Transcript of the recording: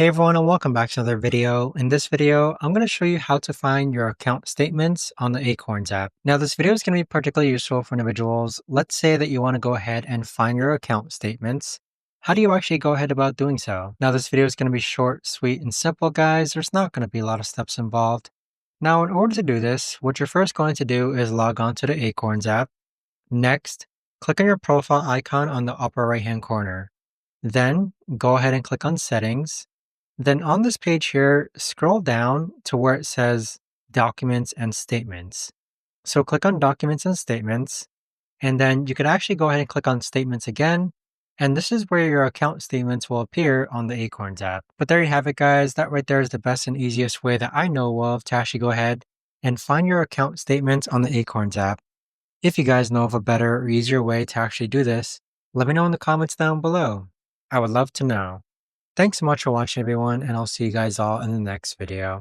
Hey everyone, and welcome back to another video. In this video, I'm going to show you how to find your account statements on the Acorns app. Now, this video is going to be particularly useful for individuals. Let's say that you want to go ahead and find your account statements. How do you actually go ahead about doing so? Now, this video is going to be short, sweet, and simple, guys. There's not going to be a lot of steps involved. Now, in order to do this, what you're first going to do is log on to the Acorns app. Next, click on your profile icon on the upper right-hand corner. Then, go ahead and click on Settings. Then on this page here, scroll down to where it says Documents and Statements. So click on Documents and Statements, and then you can actually go ahead and click on Statements again. And this is where your account statements will appear on the Acorns app. But there you have it, guys. That right there is the best and easiest way that I know of to actually go ahead and find your account statements on the Acorns app. If you guys know of a better or easier way to actually do this, let me know in the comments down below. I would love to know. Thanks so much for watching, everyone, and I'll see you guys all in the next video.